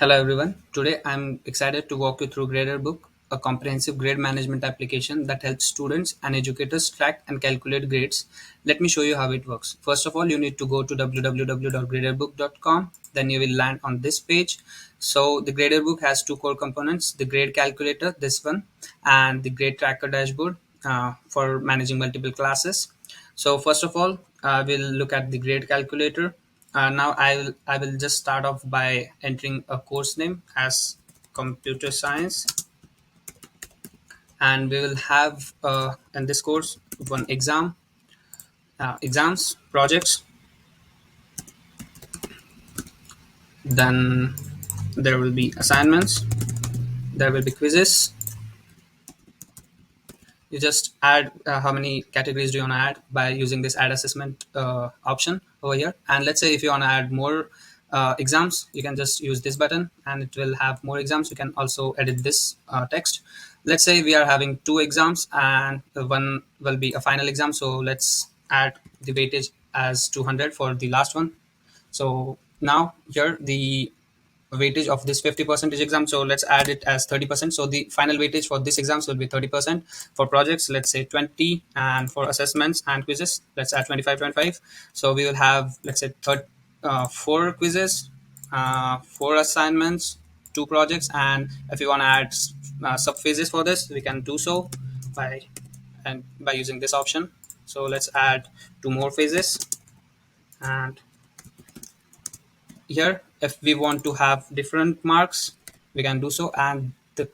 Hello everyone. Today I'm excited to walk you through GraderBook, a comprehensive grade management application that helps students and educators track and calculate grades. Let me show you how it works. First of all, you need to go to www.graderbook.com. Then you will land on this page. So the GraderBook has two core components: the grade calculator, this one, and the grade tracker dashboard for managing multiple classes. So first of all, we'll look at the grade calculator. Now I will just start off by entering a course name as computer science, and we will have in this course one exams, projects. Then there will be assignments. There will be quizzes. You just add how many categories do you want to add by using this add assessment option over here. And let's say if you want to add more exams, you can just use this button and it will have more exams. You can also edit this text. Let's say we are having two exams and one will be a final exam, so let's add the weightage as 200 for the last one. So now here the weightage of this 50% exam, so let's add it as 30%. So the final weightage for this exams will be 30%. For projects, let's say 20, and for assessments and quizzes, let's add 25. So we will have, let's say, four quizzes, four assignments, two projects, and if you want to add sub phases for this, we can do so by using this option. So let's add two more phases. And here, if we want to have different marks, we can do so, and the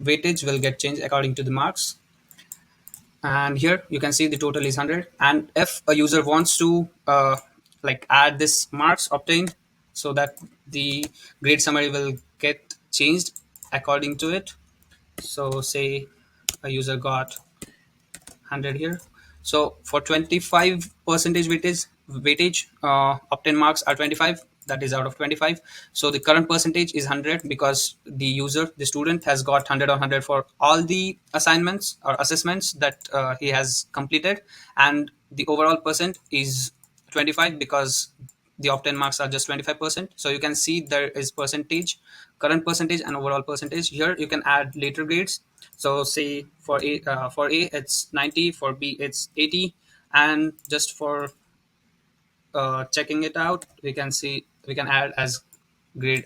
weightage will get changed according to the marks. And here you can see the total is 100, and if a user wants to like add this marks obtained, so that the grade summary will get changed according to it. So say a user got 100 here. So for 25 percentage weightage, obtained marks are 25. That is out of 25. So the current percentage is 100 because the student has got 100 on 100 for all the assignments or assessments that he has completed, and the overall percent is 25 because the obtained marks are just 25%. So you can see there is percentage, current percentage, and overall percentage. Here you can add later grades. So say for A it's 90, for B it's 80, and just for checking it out, we can add as grade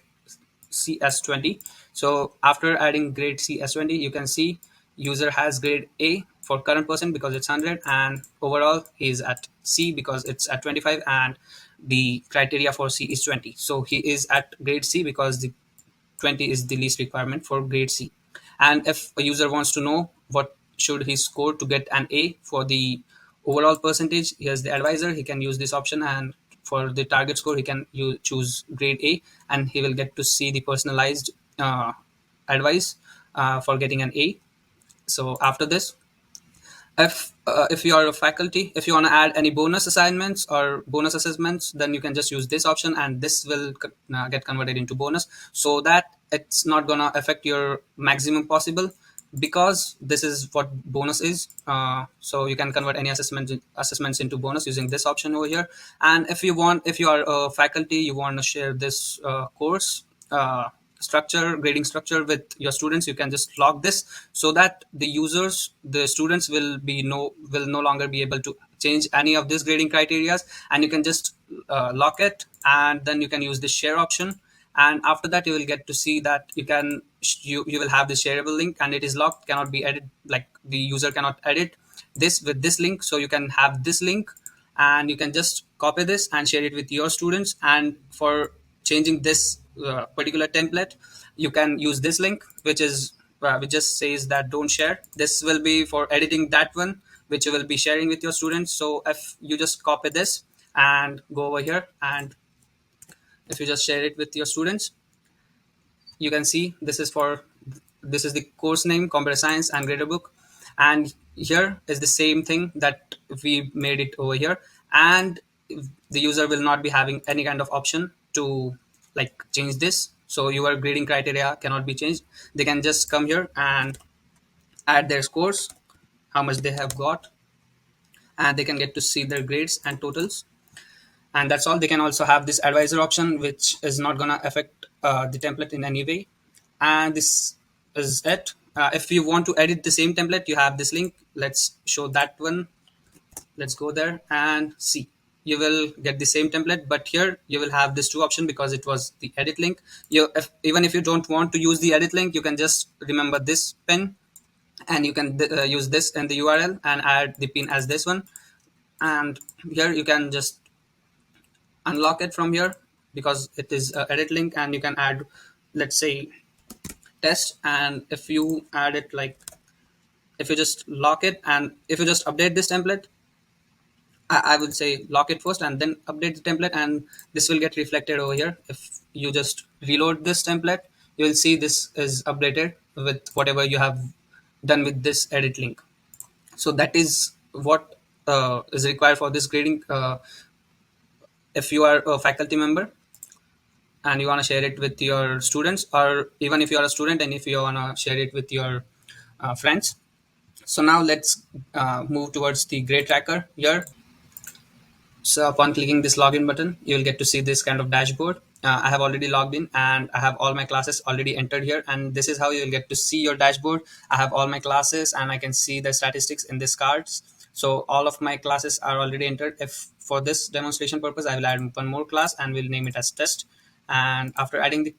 C as 20. So after adding grade C as 20, you can see user has grade A for current percent because it's 100, and overall is at C because it's at 25, and the criteria for C is 20. So he is at grade C because the 20 is the least requirement for grade C. And if a user wants to know what should he score to get an A for the overall percentage, here's the advisor. He can use this option, and for the target score, he can choose grade A, and he will get to see the personalized advice for getting an A. So after this, if you are a faculty, if you want to add any bonus assignments or bonus assessments, then you can just use this option, and this will get converted into bonus, so that it's not gonna affect your maximum possible, because this is what bonus is. So you can convert any assessments into bonus using this option over here. And if you are a faculty, you want to share this course grading structure with your students, you can just log this, so that the students will no longer be able to change any of these grading criterias, and you can just lock it, and then you can use the share option. And after that, you will get to see that you will have the shareable link, and it is locked, cannot be edited, like the user cannot edit this with this link. So you can have this link, and you can just copy this and share it with your students. And for changing this particular template, you can use this link, which just says that don't share. This will be for editing that one, which you will be sharing with your students. So if you just copy this and go over here, and if you just share it with your students, you can see this is the course name, computer science and GraderBook, and here is the same thing that we made it over here. And the user will not be having any kind of option to like change this, so your grading criteria cannot be changed. They can just come here and add their scores, how much they have got, and they can get to see their grades and totals. And that's all. They can also have this advisor option, which is not gonna affect the template in any way. And this is it. If you want to edit the same template, you have this link. Let's show that one. Let's go there and see. You will get the same template, but here you will have this two option because it was the edit link. Even if you don't want to use the edit link, you can just remember this pin, and you can use this in the URL and add the pin as this one. And here you can just unlock it from here because it is a edit link, and you can add, let's say, test. And if you add it like, if you just lock it and if you just update this template, I would say lock it first and then update the template, and this will get reflected over here. If you just reload this template, you will see this is updated with whatever you have done with this edit link. So that is what is required for this grading. If you are a faculty member and you want to share it with your students, or even if you are a student and if you want to share it with your friends. So now let's move towards the grade tracker here. So upon clicking this login button, you will get to see this kind of dashboard. I have already logged in and I have all my classes already entered here. And this is how you will get to see your dashboard. I have all my classes and I can see the statistics in these cards. So all of my classes are already entered. If for this demonstration purpose, I will add one more class and we'll name it as test. And after adding the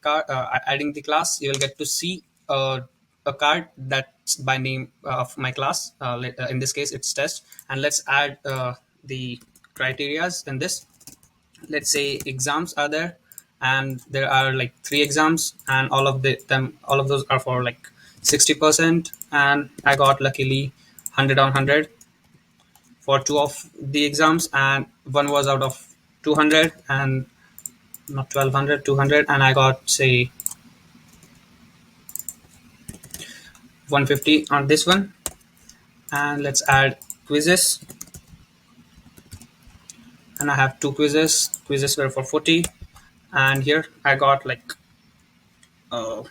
class, you will get to see a card that's by name of my class. In this case, it's test. And let's add the criterias in this. Let's say exams are there, and there are like three exams, and all of those are for like 60%. And I got luckily 100 on 100 for two of the exams, and one was out of 200, and not 1200, 200, and I got say 150 on this one. And let's add quizzes, and I have two quizzes were for 40, and here I got like uh,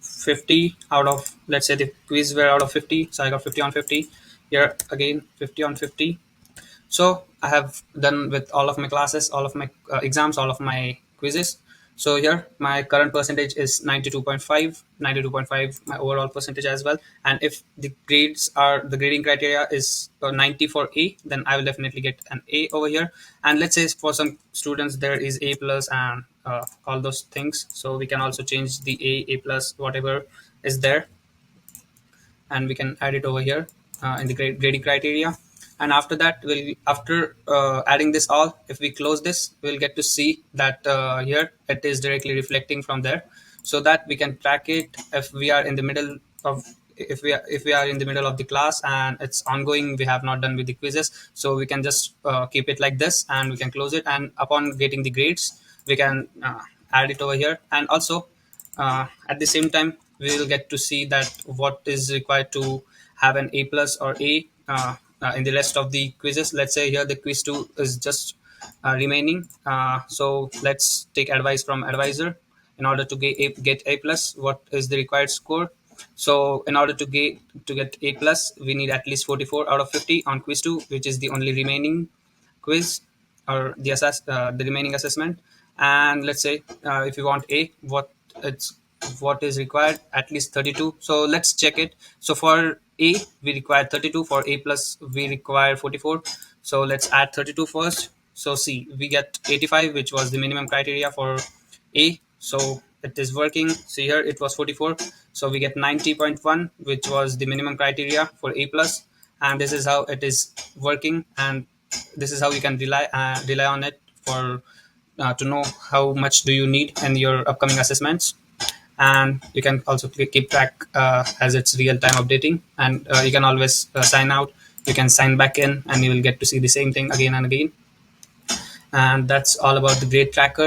50 out of, let's say the quiz were out of 50, so I got 50 on 50. Here again 50 on 50. So I have done with all of my classes, all of my exams, all of my quizzes. So here my current percentage is 92.5, 92.5 my overall percentage as well. And if the grading criteria is 90 for A, then I will definitely get an A over here. And let's say for some students there is A plus and all those things, so we can also change the A plus, whatever is there, and we can add it over here in the grading criteria. And after that, after adding this all, if we close this, we'll get to see that here it is directly reflecting from there, so that we can track it if we are in the middle of, if we are in the middle of the class and it's ongoing, we have not done with the quizzes, so we can just keep it like this and we can close it. And upon getting the grades, we can add it over here. And also at the same time, we will get to see that what is required to have an A plus or A in the rest of the quizzes. Let's say here the quiz 2 is just remaining. So let's take advice from advisor. In order to get A plus, what is the required score? So in order to get A plus, we need at least 44 out of 50 on quiz 2, which is the only remaining quiz, or the remaining assessment. And let's say if you want A, it's what is required, at least 32. So let's check it. So for A we require 32, for A plus we require 44. So let's add 32 first. So see, we get 85, which was the minimum criteria for A, so it is working. See here it was 44, so we get 90.1, which was the minimum criteria for A plus. And this is how it is working, and this is how you can rely on it for to know how much do you need in your upcoming assessments. And you can also keep track as it's real time updating. And you can always sign out, you can sign back in, and you will get to see the same thing again and again. And that's all about the grade tracker.